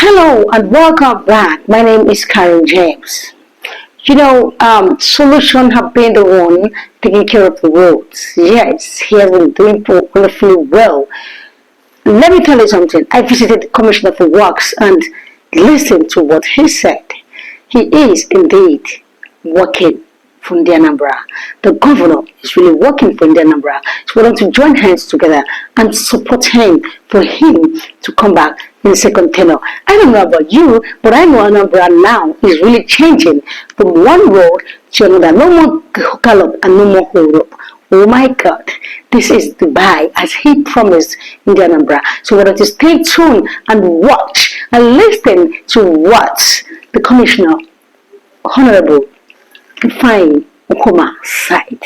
Hello and welcome back. My name is Karen James. Solution have been the one taking care of the roads. Yes, he has been doing wonderfully well. Let me tell you something. I visited the Commissioner for Works and listened to what he said. He is indeed working for the Anambra. The governor is really working for the Anambra. So we want to join hands together and support him for him to come back in the second tenure. I don't know about you, but I know Anambra now is really changing from one road to another. No more gallop and no more hold up. Oh my God, this is Dubai as he promised in the Anambra. So we want to stay tuned and watch and listen to what the Commissioner, Honorable Fine Okoma side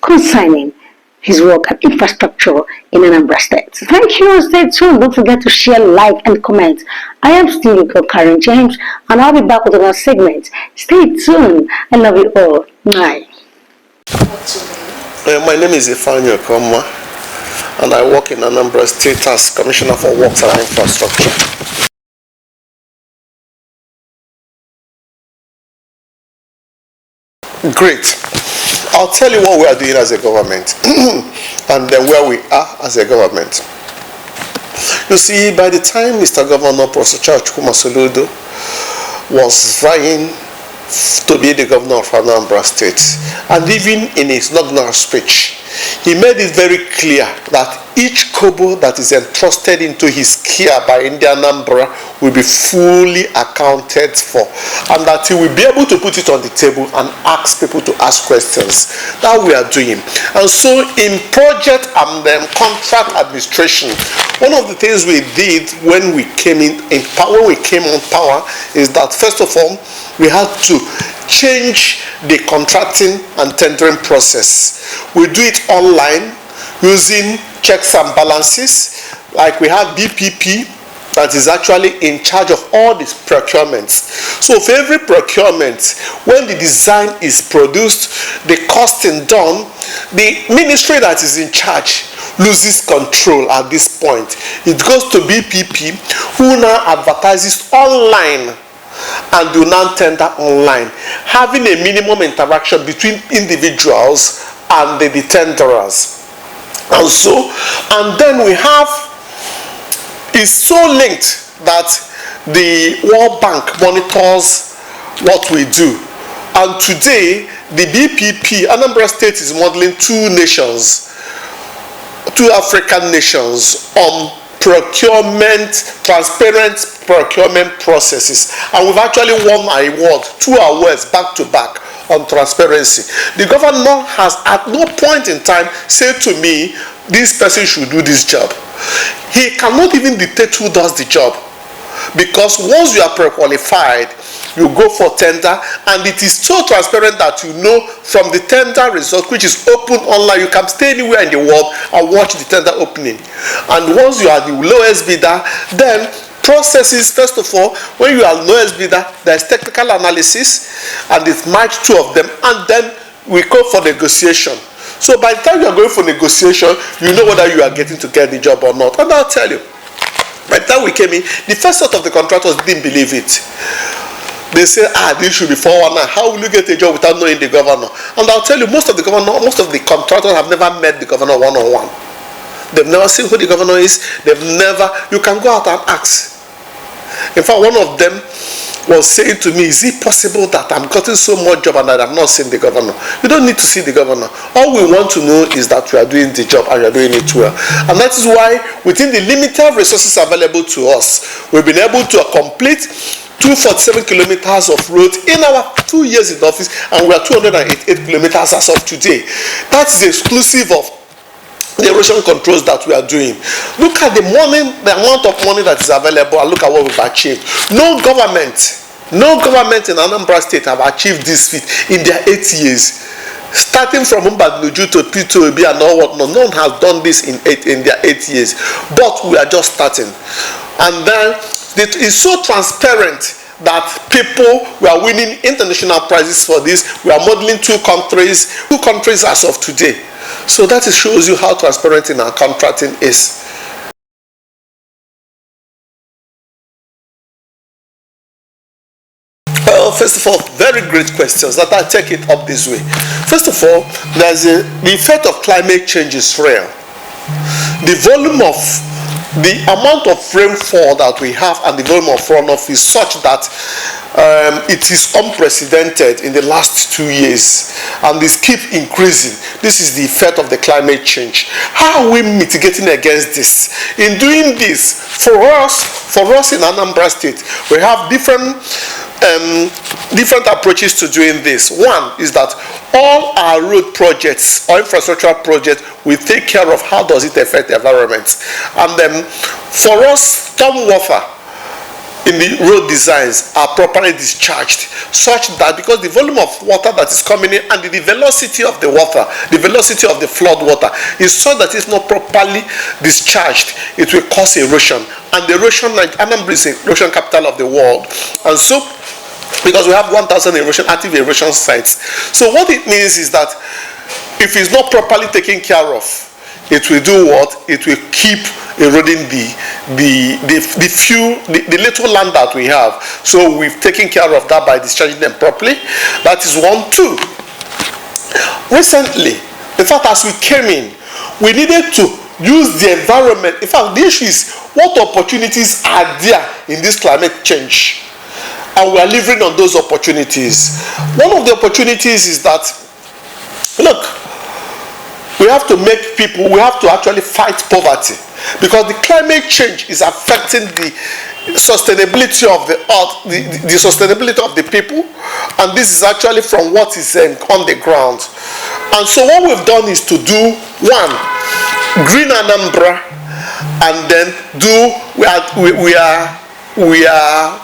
concerning his work and infrastructure in Anambra State. Thank you and stay tuned. Don't forget to share, like, and comment. I am still your girl Karen James and I'll be back with another segment. Stay tuned. I love you all. Bye. My name is Ifeanyi Okoma and I work in Anambra State as Commissioner for Works and Infrastructure. Great. I'll tell you what we are doing as a government and then where we are as a government. You see, by the time Mr. Governor Professor Chukwuma was vying to be the governor of Anambra State, and even in his inaugural speech, he made it very clear that each kobo that is entrusted into his care by Anambra will be fully accounted for, and that he will be able to put it on the table and ask people to ask questions. That we are doing. And so in project and contract administration, one of the things we did when we came on power is that first of all, we had to change the contracting and tendering process. We do it online using checks and balances, like we have BPP that is actually in charge of all these procurements. So for every procurement, when the design is produced, the costing done, the ministry that is in charge loses control at this point. It goes to BPP, who now advertises online and do not tender online, having a minimum interaction between individuals and the tenderers. And then we have, it's so linked that the World Bank monitors what we do. And today, the BPP, Anambra State is modeling two African nations on transparent procurement processes. And we've actually won an award, 2 awards back to back on transparency. The governor has at no point in time said to me, this person should do this job. He cannot even dictate who does the job, because once you are pre-qualified, you go for tender, and it is so transparent that you know from the tender result, which is open online. You can stay anywhere in the world and watch the tender opening. And once you are the lowest bidder, then processes, first of all, when you are lowest bidder, there's technical analysis, and it's match 2 of them, and then we go for negotiation. So by the time you are going for negotiation, you know whether you are getting to get the job or not. And I'll tell you, by the time we came in, the first set of the contractors didn't believe it. They say, this should be 419. How will you get a job without knowing the governor? And I'll tell you, most of the contractors have never met the governor one-on-one. They've never seen who the governor is. You can go out and ask. In fact, one of them was saying to me, is it possible that I'm getting so much job and that I'm not seeing the governor? You don't need to see the governor. All we want to know is that we are doing the job and we are doing it well. And that is why, within the limited resources available to us, we've been able to complete 247 kilometers of road in our 2 years in office, and we are 288 kilometers as of today. That is exclusive of the erosion controls that we are doing. Look at the amount of money that is available, and look at what we've achieved. No government in Anambra State have achieved this feat in their 8 years. Starting from Mbadnuju to P2OB and all whatnot, no one has done this in their 8 years. But we are just starting. And then it is so transparent that we are winning international prizes for this. We are modeling 2 countries as of today. So that shows you how transparent in our contracting is. Well, first of all, very great questions that I take it up this way. First of all, the effect of climate change is real. The volume of the amount of rainfall that we have and the volume of runoff is such that it is unprecedented in the last 2 years, and this keep increasing. This is the effect of the climate change. How are we mitigating against this? In doing this, for us in Anambra State, we have different approaches to doing this. One is that all our road projects or infrastructure projects, we take care of how does it affect the environment. And for us, stormwater in the road designs are properly discharged, such that because the volume of water that is coming in and the velocity of the water, the velocity of the flood water is so that it's not properly discharged, it will cause erosion. And the erosion, like Anambra is the erosion capital of the world. And so, because we have 1,000 active erosion sites. So what it means is that if it's not properly taken care of, it will do what? It will keep eroding the little land that we have. So we've taken care of that by discharging them properly. That is 1. 2. Recently, in fact, as we came in, we needed to use the environment. In fact, the issue is what opportunities are there in this climate change, and we are living on those opportunities. One of the opportunities is that, look, we have to actually fight poverty, because the climate change is affecting the sustainability of the earth, the sustainability of the people, and this is actually from what is on the ground. And so what we've done is to do, one, green Anambra, and then we are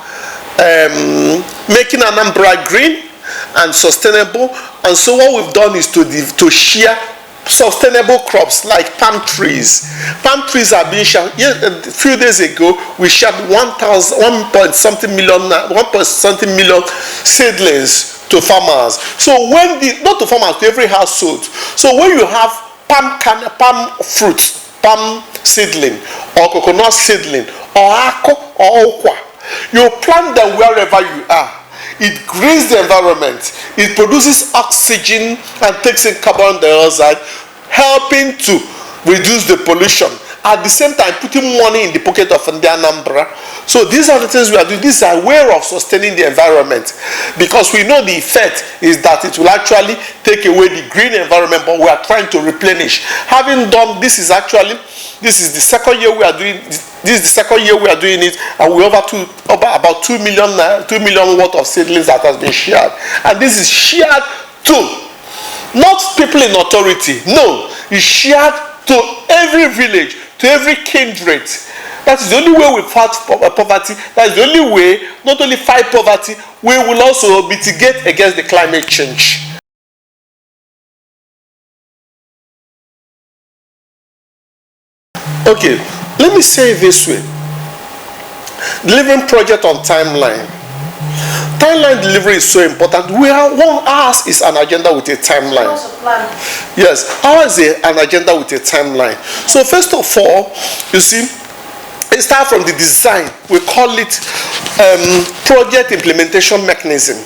making Anambra green and sustainable. And so what we've done is to share sustainable crops like palm trees. Palm trees are being shared. A few days ago, we shared 1.something million seedlings to farmers. So not to farmers, to every household. So when you have palm fruit, palm seedling, or coconut seedling, or ako or okwa, you plant them wherever you are. It greens the environment. It produces oxygen and takes in carbon dioxide, helping to reduce the pollution. At the same time, putting money in the pocket of the Anambra. So these are the things we are doing. These are a way of sustaining the environment, because we know the effect is that it will actually take away the green environment, but we are trying to replenish. Having done this, is the second year we are doing it, and we over about 2 million worth of seedlings that has been shared. And this is shared to not people in authority. No, it's shared to every village, to every kindred. That is the only way we fight poverty. That is the only way, not only fight poverty, we will also mitigate against the climate change. Okay, let me say it this way. Delivering project on timeline. Timeline delivery is so important. Ours is an agenda with a timeline. Yes, ours is an agenda with a timeline. So first of all, you see, it starts from the design. We call it project implementation mechanism,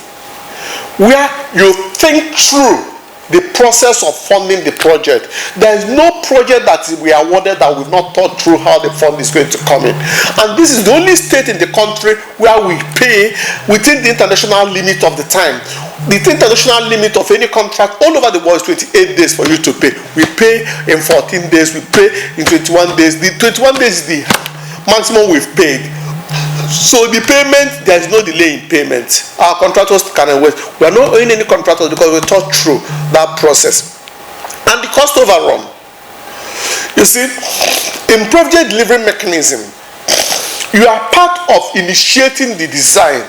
where you think through the process of funding the project. There is no project that we are awarded that we've not thought through how the fund is going to come in. And this is the only state in the country where we pay within the international limit of the time. The international limit of any contract all over the world is 28 days for you to pay. We pay in 14 days, we pay in 21 days. The 21 days is the maximum we've paid. So the payment, there is no delay in payment. Our contractors can wait. We are not owing any contractors because we thought through that process. And the cost overrun. You see, in project delivery mechanism, you are part of initiating the design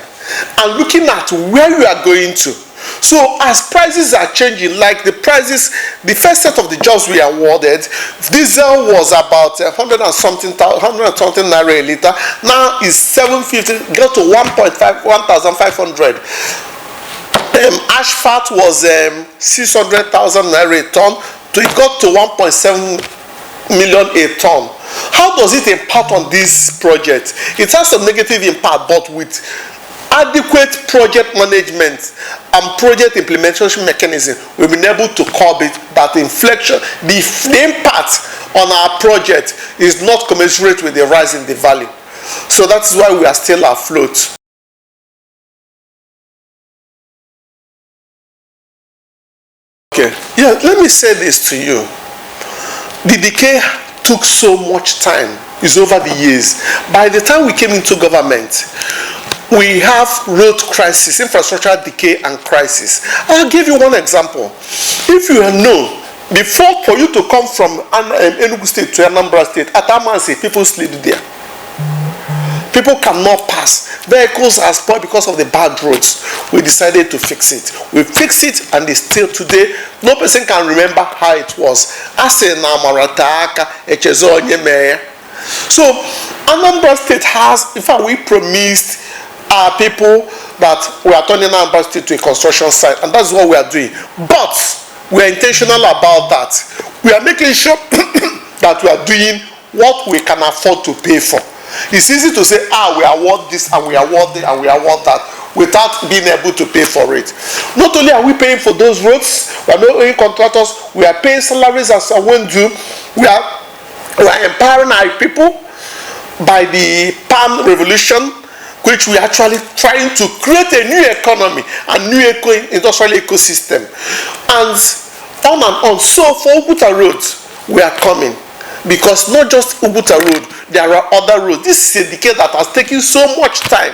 and looking at where you are going to. So as prices are changing, like the prices, the first set of the jobs we awarded, diesel was about 100 and something naira a liter. Now is 750, got to 1,500. Asphalt was 600,000 naira a ton. It got to 1.7 million a ton. How does it impact on this project? It has some negative impact, but with adequate project management and project implementation mechanism, we've been able to curb it, that inflection, the impact on our project is not commensurate with the rise in the value. So that's why we are still afloat. Okay, yeah, let me say this to you. The decay took so much time. It's over the years. By the time we came into government, we have road crisis, infrastructure decay and crisis. I'll give you one example. If you know, before for you to come from Enugu State to Anambra State, at Amansi, people sleep there. People cannot pass. Vehicles are spoiled because of the bad roads. We decided to fix it. We fixed it, and it's still today. No person can remember how it was. So, Anambra State has, in fact, we promised our people that we are turning Anambra State to a construction site, and that's what we are doing. But we are intentional about that. We are making sure that we are doing what we can afford to pay for. It's easy to say, we award this and we award it and we award that, without being able to pay for it. Not only are we paying for those roads, we are not paying contractors, we are paying salaries as I went to. We are empowering our people by the palm revolution, which we are actually trying to create a new economy, a new industrial ecosystem, and on and on. So for Uguta roads, we are coming. Because not just Uguta Road, there are other roads. This is a decade that has taken so much time.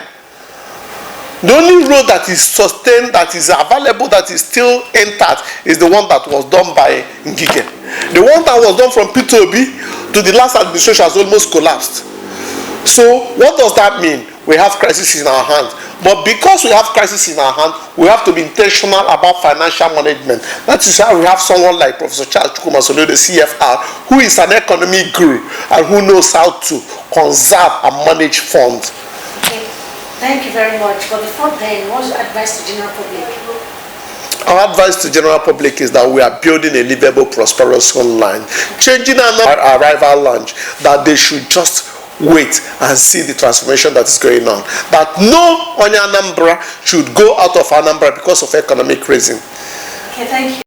The only road that is sustained, that is available, that is still intact, is the one that was done by Ngige. The one that was done from P2B to the last administration has almost collapsed. So what does that mean? We have crisis in our hands. But because we have crisis in our hands, we have to be intentional about financial management. That is why we have someone like Professor Charles Chukwumasolo, the CFR, who is an economic guru and who knows how to conserve and manage funds. Okay, thank you very much. But before then, what's your advice to general public? Our advice to general public is that we are building a livable, prosperous homeland, changing our arrival lounge, that they should just wait and see the transformation that is going on. That no Anambra should go out of Anambra because of economic reason. Okay, thank you.